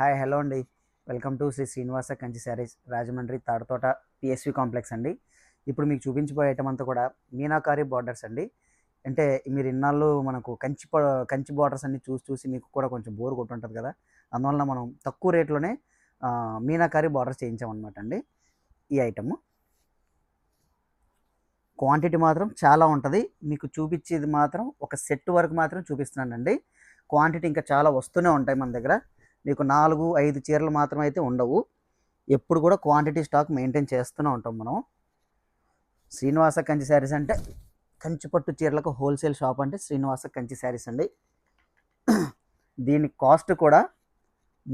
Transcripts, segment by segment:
Hi hello అండి. Welcome to Shri Srinivasa Kanchi sarees, Rajahmundry Tadithota PSV complex అండి. ఇప్పుడు మీకు చూపించబోయే ఐటమ్ అంతా కూడా మీనాకారి బార్డర్స్ అండి. అంటే మీరు ఇన్నాళ్ళు మనకు కంచి బార్డర్స్ అన్ని చూసి చూసి మీకు కూడా కొంచెం బోర్ కొట్టుంటుంది కదా. అందువల్ల మనం తక్కువ రేట్లోనే మీనాకారి బార్డర్స్ చేయించామన్నమాట అండి. ఈ ఐటమ్ క్వాంటిటీ మాత్రం చాలా ఉంటుంది. మీకు చూపించేది మాత్రం ఒక సెట్ వరకు మాత్రం చూపిస్తున్నానండి. క్వాంటిటీ ఇంకా చాలా వస్తూనే ఉంటాయి మన దగ్గర. మీకు 4-5 చీరలు మాత్రం అయితే ఉండవు. ఎప్పుడు కూడా క్వాంటిటీ స్టాక్ మెయింటైన్ చేస్తూనే ఉంటాం మనం. శ్రీనివాస కంచి శారీస్ అంటే కంచిపట్టు చీరలకు హోల్సేల్ షాప్ అంటే శ్రీనివాస కంచి శారీస్ అండి. దీని కాస్ట్ కూడా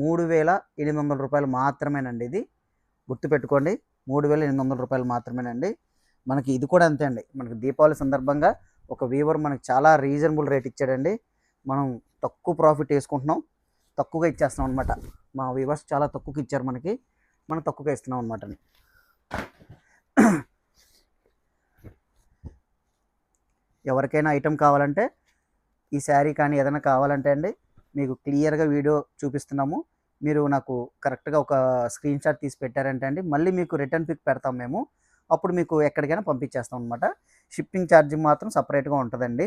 3,800 రూపాయలు మాత్రమేనండి. ఇది గుర్తుపెట్టుకోండి, 3,800 రూపాయలు మాత్రమేనండి. మనకి ఇది కూడా అంతే అండి. మనకి దీపావళి సందర్భంగా ఒక వీవర్ మనకి చాలా రీజనబుల్ రేట్ ఇచ్చాడండి. మనం తక్కువ ప్రాఫిట్ వేసుకుంటున్నాం, తక్కువగా ఇచ్చేస్తున్నాం అనమాట. మా వీవర్స్ చాలా తక్కువకి ఇచ్చారు మనకి, మనం తక్కువగా ఇస్తున్నాం అనమాట. ఎవరికైనా ఐటెం కావాలంటే, ఈ శారీ కానీ ఏదైనా కావాలంటే అండి, మీకు క్లియర్గా వీడియో చూపిస్తున్నాము. మీరు నాకు కరెక్ట్గా ఒక స్క్రీన్ షాట్ తీసి పెట్టారంటే అండి, మళ్ళీ మీకు రిటర్న్ పిక్ పెడతాం మేము. అప్పుడు మీకు ఎక్కడికైనా పంపించేస్తాం అనమాట. షిప్పింగ్ ఛార్జ్ మాత్రం సపరేట్గా ఉంటుందండి.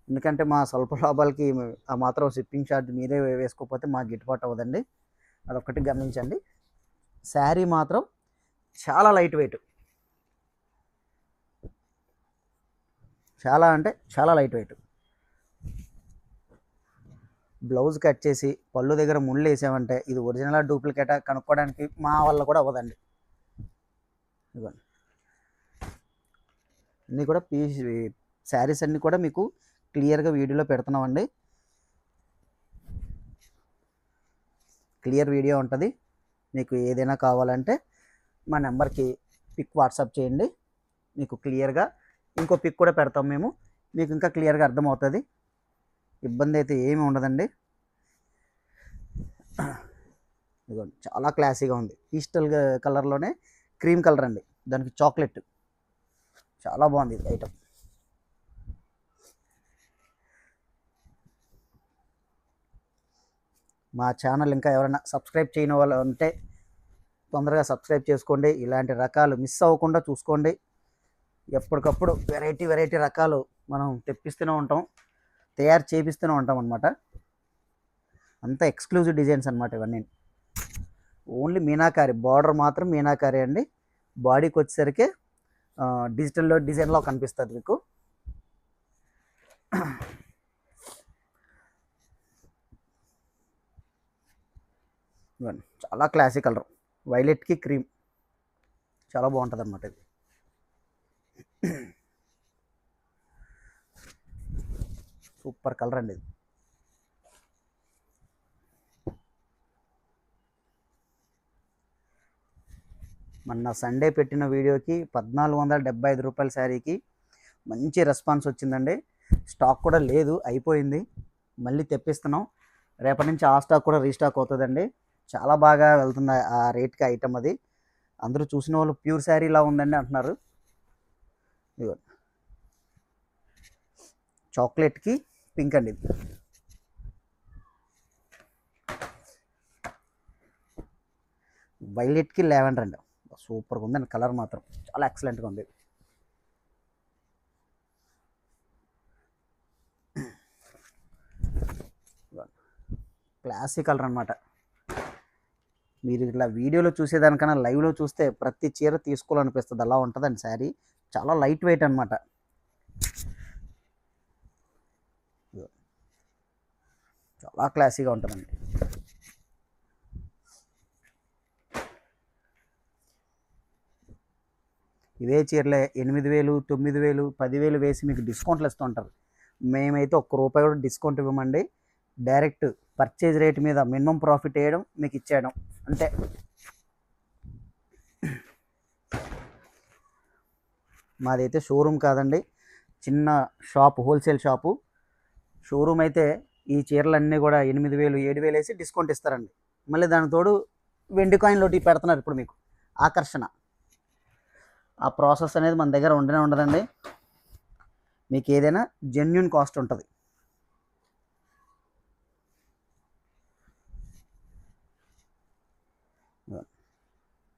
ఎందుకంటే మా స్వల్ప లాభాలకి ఆ మాత్రం షిప్పింగ్ ఛార్జ్ మీరే వేసుకోకపోతే మాకు గిట్టుబాటు అవ్వదండి. అదొక్కటి గమనించండి. శారీ మాత్రం చాలా లైట్ వెయిట్, చాలా అంటే చాలా లైట్ వెయిట్. బ్లౌజ్ కట్ చేసి పళ్ళు దగ్గర ముళ్ళు వేసామంటే ఇది ఒరిజినల్ డూప్లికేటా కనుక్కోవడానికి మా వల్ల కూడా అవ్వదండి. ఇవ్వండి, అన్నీ కూడా శారీస్ అన్నీ కూడా మీకు క్లియర్గా వీడియోలో పెడుతున్నామండి. క్లియర్ వీడియో ఉంటుంది. మీకు ఏదైనా కావాలంటే మా నెంబర్కి పిక్ వాట్సాప్ చేయండి. మీకు క్లియర్గా ఇంకో పిక్ కూడా పెడతాం మేము, మీకు ఇంకా క్లియర్గా అర్థమవుతుంది. ఇబ్బంది అయితే ఏమి ఉండదండి. ఇదిగోండి, చాలా క్లాసీగా ఉంది. పీస్టల్ కలర్లోనే క్రీమ్ కలర్ అండి, దానికి చాక్లెట్. చాలా బాగుంది ఇది ఐటమ్. మా ఛానల్ ఇంకా ఎవరైనా సబ్స్క్రైబ్ చేయని వాళ్ళు ఉంటే తొందరగా సబ్స్క్రైబ్ చేసుకోండి. ఇలాంటి రకాలు మిస్ అవ్వకుండా చూసుకోండి. ఎప్పటికప్పుడు వెరైటీ రకాలు మనం తెప్పిస్తూనే ఉంటాం, తయారు చేపిస్తూనే ఉంటాం అనమాట. అంతా ఎక్స్క్లూజివ్ డిజైన్స్ అనమాట ఇవన్నీ. ఓన్లీ మీనాకారి, బార్డర్ మాత్రం మీనాకారి అండి. బాడీకి వచ్చేసరికి డిజిటల్లో డిజైన్లో కనిపిస్తుంది మీకు. చాలా క్లాసిక్ కలర్, వైలెట్కి క్రీమ్, చాలా బాగుంటుంది అన్నమాట ఇది. సూపర్ కలర్ అండి ఇది. మొన్న సండే పెట్టిన వీడియోకి 1,475 రూపాయల శారీకి మంచి రెస్పాన్స్ వచ్చిందండి. స్టాక్ కూడా లేదు, అయిపోయింది. మళ్ళీ తెప్పిస్తున్నాం. రేపటి నుంచి ఆ స్టాక్ కూడా రీస్టాక్ అవుతుందండి. చాలా బాగా వెళ్తుంది ఆ రేట్కి ఐటమ్ అది. అందరూ చూసిన వాళ్ళు ప్యూర్ శారీ ఇలా ఉందండి అంటున్నారు. ఇదిగో చాక్లెట్కి పింక్ అండి ఇది. వైలెట్కి లావెండర్ అండి. సూపర్గా ఉందండి, కలర్ మాత్రం చాలా ఎక్సలెంట్గా ఉంది. క్లాసిక్ కలర్ అనమాట. మీరు ఇట్లా వీడియోలో చూసేదానికన్నా లైవ్లో చూస్తే ప్రతి చీర తీసుకోవాలనిపిస్తుంది, అలా ఉంటుందండి శారీ. చాలా లైట్ వెయిట్ అనమాట. చాలా క్లాసీగా ఉంటుందండి. ఇవే చీరలే 8,000, 9,000, 10,000 వేసి మీకు డిస్కౌంట్లు ఇస్తూ ఉంటారు. మేమైతే ₹1 కూడా డిస్కౌంట్ ఇవ్వమండి. డైరెక్ట్ పర్చేజ్ రేట్ మీద మినిమం ప్రాఫిట్ వేయడం, మీకు ఇచ్చేయడం అంటే. మాదైతే షోరూమ్ కాదండి, చిన్న షాపు, హోల్సేల్ షాపు. షోరూమ్ అయితే ఈ చీరలన్నీ కూడా 8,000, 7,000 వేసి డిస్కౌంట్ ఇస్తారండి. మళ్ళీ దానికి తోడు వెండి కాయిన్లు ఒకటి పెడుతున్నారు ఇప్పుడు మీకు ఆకర్షణ. ఆ ప్రాసెస్ అనేది మన దగ్గర ఉండదండి. మీకు ఏదైనా జెన్యూన్ కాస్ట్ ఉంటుంది.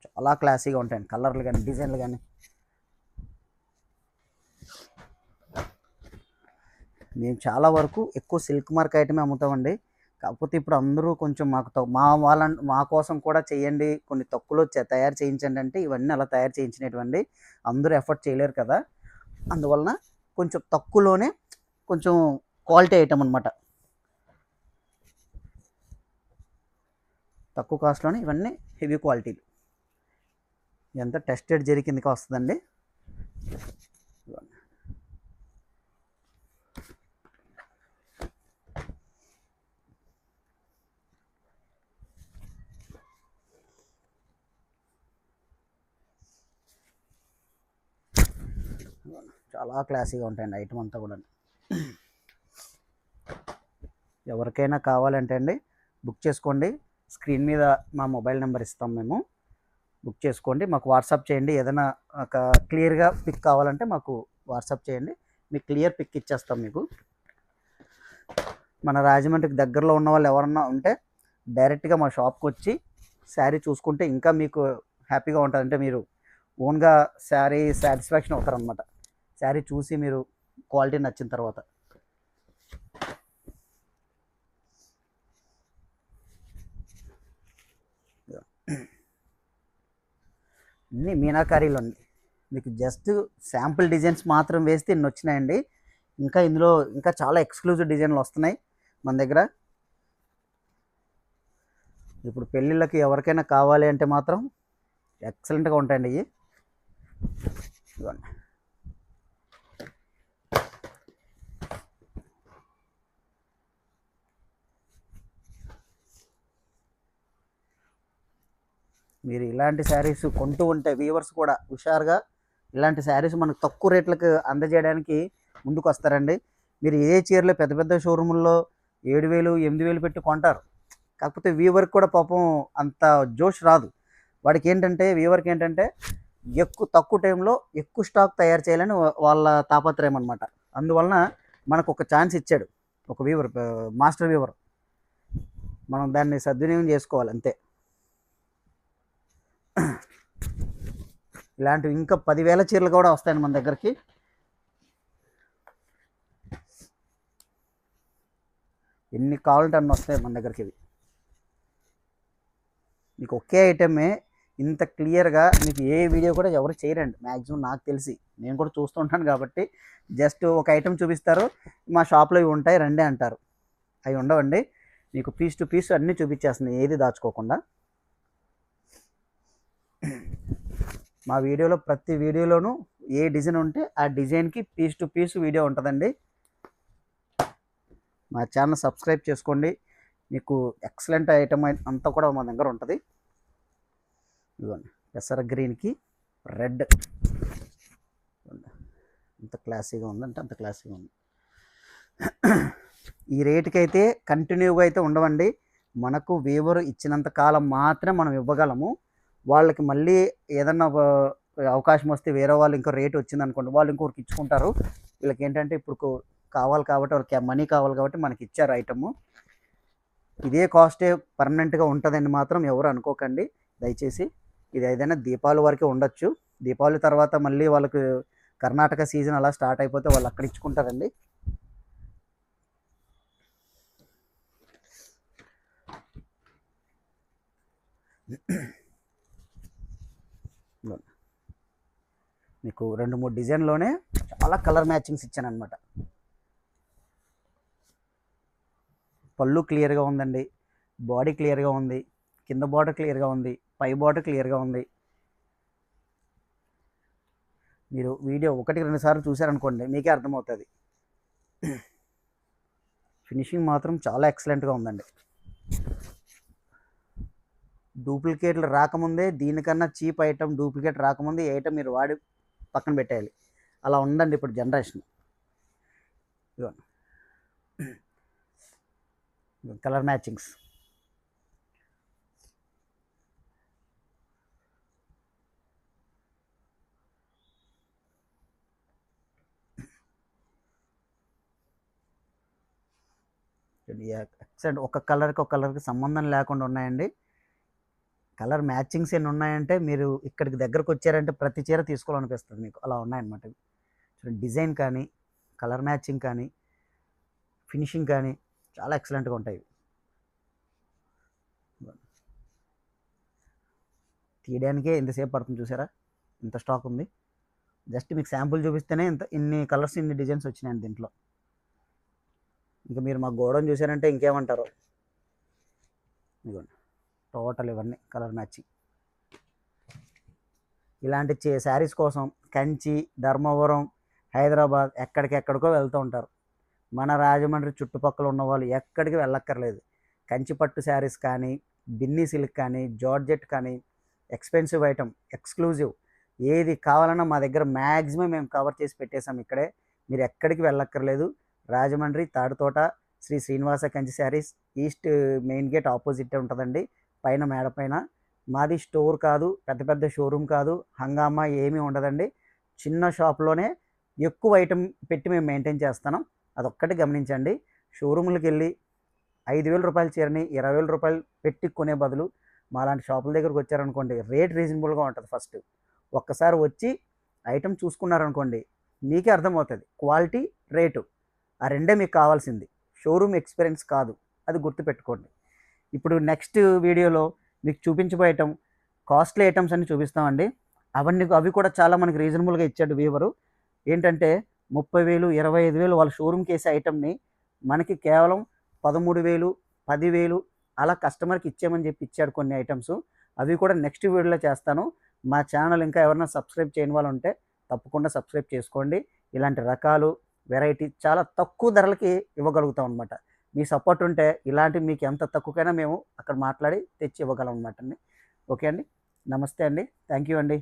చాలా క్లాసీగా ఉంటాయండి కలర్లు కానీ డిజైన్లు కానీ. మేము చాలా వరకు ఎక్కువ సిల్క్ మార్క్ ఐటమే అమ్ముతామండి. కాకపోతే ఇప్పుడు అందరూ కొంచెం మాకు మా కోసం కూడా చేయండి, కొన్ని తక్కువలో తయారు చేయించండి అంటే ఇవన్నీ అలా తయారు చేయించినటువంటి అందరూ ఎఫర్ట్ చేయలేరు కదా. అందువలన కొంచెం తక్కువలోనే కొంచెం క్వాలిటీ ఐటమ్ అనమాట. తక్కువ కాస్ట్లోనే ఇవన్నీ హెవీ క్వాలిటీలు. ఎంత టెస్టెడ్ జరీ కిందకి వస్తుందండి. చాలా క్లాసీగా ఉంటాయండి ఐటమ్ అంతా కూడా. ఎవరికైనా కావాలంటే అండి బుక్ చేసుకోండి. స్క్రీన్ మీద మా మొబైల్ నెంబర్ ఇస్తాం, మేము బుక్ చేసుకోండి. మాకు వాట్సాప్ చేయండి. ఏదైనా ఒక క్లియర్గా పిక్ కావాలంటే మాకు వాట్సాప్ చేయండి, మీకు క్లియర్ పిక్ ఇచ్చేస్తాం. మీకు మన రాజమండ్రికి దగ్గరలో ఉన్న వాళ్ళు ఎవరన్నా ఉంటే డైరెక్ట్గా మా షాప్కి వచ్చి శారీ చూసుకుంటే ఇంకా మీకు హ్యాపీగా ఉంటుంది. అంటే మీరు ఓన్గా శారీ సాటిస్ఫాక్షన్ అవుతారనమాట. శారీ చూసి మీరు క్వాలిటీ నచ్చిన తర్వాత. అన్నీ మీనాకారీలు అండి. మీకు జస్ట్ శాంపుల్ డిజైన్స్ మాత్రం వేస్తే ఇన్ని వచ్చినాయండి. ఇంకా ఇందులో ఇంకా చాలా ఎక్స్క్లూజివ్ డిజైన్లు వస్తున్నాయి మన దగ్గర. ఇప్పుడు పెళ్ళిళ్ళకి ఎవరికైనా కావాలి అంటే మాత్రం ఎక్సలెంట్గా ఉంటాయండి ఇవి. ఇవ్వండి. మీరు ఇలాంటి శారీస్ కొంటూ ఉంటే వీవర్స్ కూడా హుషారుగా ఇలాంటి శారీస్ మనకు తక్కువ రేట్లకు అందజేయడానికి ముందుకు వస్తారండి. మీరు ఏ చీరలు పెద్ద పెద్ద షోరూముల్లో 7,000 8,000 పెట్టి కొంటారు. కాకపోతే వీవర్కి కూడా పాపం అంత జోష్ రాదు. వాడికి ఏంటంటే వీవర్కి ఏంటంటే ఎక్కువ తక్కువ టైంలో ఎక్కువ స్టాక్ తయారు చేయాలని వాళ్ళ తాపత్రయం అనమాట. అందువలన మనకు ఒక ఛాన్స్ ఇచ్చాడు ఒక వీవర్, మాస్టర్ వీవర్. మనం దాన్ని సద్వినియోగం చేసుకోవాలి అంతే. ఇలాంటివి ఇంకా 10,000 చీరలు కూడా వస్తాయండి మన దగ్గరికి. ఎన్ని కావాలంటే అన్ని వస్తాయి మన దగ్గరికి. ఇవి మీకు ఒకే ఐటమే ఇంత క్లియర్గా మీకు ఏ వీడియో కూడా ఎవరు చేయరండి మ్యాక్సిమం, నాకు తెలిసి. నేను కూడా చూస్తూ ఉంటాను కాబట్టి జస్ట్ ఒక ఐటెం చూపిస్తారు, మా షాప్లో ఇవి ఉంటాయి రండి అంటారు. అవి ఉండవండి, మీకు పీస్ టు పీస్ అన్నీ చూపించేస్తుంది ఏది దాచుకోకుండా. మా వీడియోలో ప్రతి వీడియోలోనూ ఏ డిజైన్ ఉంటే ఆ డిజైన్కి పీస్ టు పీస్ వీడియో ఉంటుందండి. మా ఛానల్ సబ్స్క్రైబ్ చేసుకోండి, మీకు ఎక్సలెంట్ ఐటమ్ అంతా కూడా మా దగ్గర ఉంటుంది. ఇదిగోండి పెసర గ్రీన్కి రెడ్, ఎంత క్లాసీగా ఉందంటే అంత క్లాసీగా ఉంది. ఈ రేటుకి అయితే కంటిన్యూగా అయితే ఉండవండి. మనకు వీవర్ ఇచ్చినంత కాలం మాత్రమే మనం ఇవ్వగలము. వాళ్ళకి మళ్ళీ ఏదన్నా అవకాశం వస్తే వేరే వాళ్ళు ఇంకో రేటు వచ్చింది అనుకోండి, వాళ్ళు ఇంకొకరికి ఇచ్చుకుంటారు. వీళ్ళకి ఏంటంటే ఇప్పుడు కావాలి కాబట్టి, వాళ్ళకి మనీ కావాలి కాబట్టి మనకి ఇచ్చారు ఐటము. ఇదే కాస్టే పర్మనెంట్గా ఉంటుందని మాత్రం ఎవరు అనుకోకండి దయచేసి. ఇది ఏదైనా దీపావళి వరకే ఉండొచ్చు. దీపావళి తర్వాత మళ్ళీ వాళ్ళకు కర్ణాటక సీజన్ అలా స్టార్ట్ అయిపోతే వాళ్ళు అక్కడ ఇచ్చుకుంటారండి. మీకు 2-3 డిజైన్లోనే చాలా కలర్ మ్యాచింగ్స్ ఇచ్చాను అనమాట. పళ్ళు క్లియర్గా ఉందండి, బాడీ క్లియర్గా ఉంది, కింద బార్డర్ క్లియర్గా ఉంది, పై బార్డర్ క్లియర్గా ఉంది. మీరు వీడియో 1-2 సార్లు చూసారనుకోండి మీకే అర్థమవుతుంది. ఫినిషింగ్ మాత్రం చాలా ఎక్సలెంట్గా ఉందండి. డూప్లికేట్లు రాకముందే, దీనికన్నా చీప్ ఐటమ్ డూప్లికేట్ రాకముందే ఈ ఐటమ్ మీరు వాడి పక్కన పెట్టేయాలి. అలా ఉందండి ఇప్పుడు జనరేషన్. Colour matchings. ఎక్సలెంట్, ఒక కలర్కి సంబంధం లేకుండా ఉన్నాయండి. కలర్ మ్యాచింగ్స్ ఎన్ని ఉన్నాయంటే మీరు ఇక్కడికి దగ్గరకు వచ్చారంటే ప్రతి చీర తీసుకోవాలనిపిస్తుంది మీకు, అలా ఉన్నాయన్నమాట. చూడండి డిజైన్ కానీ, కలర్ మ్యాచింగ్ కానీ, ఫినిషింగ్ కానీ చాలా ఎక్సలెంట్గా ఉంటాయి. తీయడానికే ఇంతసేపు పడుతుంది చూసారా, ఇంత స్టాక్ ఉంది. జస్ట్ మీకు శాంపుల్ చూపిస్తేనే ఇన్ని కలర్స్ ఇన్ని డిజైన్స్ వచ్చినాయండి దీంట్లో. ఇంకా మీరు మా గోడౌన్ చూసారంటే ఇంకేమంటారు. ఇదిగోండి టోటల్ ఇవన్నీ కలర్ మ్యాచింగ్. ఇలాంటి శారీస్ కోసం కంచి, ధర్మవరం, హైదరాబాద్ ఎక్కడికెక్కడికో వెళ్తూ ఉంటారు. మన రాజమండ్రి చుట్టుపక్కల ఉన్న వాళ్ళు ఎక్కడికి వెళ్ళక్కర్లేదు. కంచి పట్టు శారీస్ కానీ, బిన్నీ సిల్క్ కానీ, జార్జెట్ కానీ, ఎక్స్పెన్సివ్ ఐటమ్, ఎక్స్క్లూజివ్ ఏది కావాలన్నా మా దగ్గర మ్యాక్సిమం మేము కవర్ చేసి పెట్టేసాం ఇక్కడే. మీరు ఎక్కడికి వెళ్ళక్కర్లేదు. Rajahmundry Tadithota Shri Srinivasa Kanchi sarees east main gate opposite ఉంటుందండి, పైన మేడ పైన. మాది స్టోర్ కాదు, పెద్ద పెద్ద షోరూమ్ కాదు, హంగామా ఏమీ ఉండదండి. చిన్న షాప్లోనే ఎక్కువ ఐటమ్ పెట్టి మేము మెయింటైన్ చేస్తున్నాం, అదొక్కటి గమనించండి. షోరూమ్లకు వెళ్ళి 5,000 రూపాయల చీరని 20,000 రూపాయలు పెట్టి కొనే బదులు మాలాంటి షాపుల దగ్గరకు వచ్చారనుకోండి, రేట్ రీజనబుల్గా ఉంటుంది. ఫస్ట్ ఒక్కసారి వచ్చి ఐటమ్ చూసుకున్నారనుకోండి మీకే అర్థమవుతుంది, క్వాలిటీ రేటు ఆ రెండే మీకు కావాల్సింది, షోరూమ్ ఎక్స్పీరియన్స్ కాదు, అది గుర్తుపెట్టుకోండి. ఇప్పుడు నెక్స్ట్ వీడియోలో మీకు చూపించబోయే ఐటమ్ కాస్ట్లీ ఐటమ్స్ అన్ని చూపిస్తామండి. అవి కూడా చాలా మనకి రీజనబుల్గా ఇచ్చాడు వీవరు. ఏంటంటే 30,000, 25,000 వాళ్ళ షోరూమ్కి వేసే ఐటమ్ని మనకి కేవలం 13,000, 10,000 అలా కస్టమర్కి ఇచ్చామని చెప్పి ఇచ్చాడు కొన్ని ఐటమ్స్. అవి కూడా నెక్స్ట్ వీడియోలో చేస్తాను. మా ఛానల్ ఇంకా ఎవరైనా సబ్స్క్రైబ్ చేయని వాళ్ళు ఉంటే తప్పకుండా సబ్స్క్రైబ్ చేసుకోండి. ఇలాంటి రకాలు, వెరైటీ చాలా తక్కువ ధరలకి ఇవ్వగలుగుతాం అనమాట. మీ సపోర్ట్ ఉంటే ఇలాంటి మీకు ఎంత తక్కువకైనా మేము అక్కడ మాట్లాడి తెచ్చి ఇవ్వగలం అనమాట అండి. ఓకే అండి, నమస్తే అండి, థ్యాంక్ యూ అండి.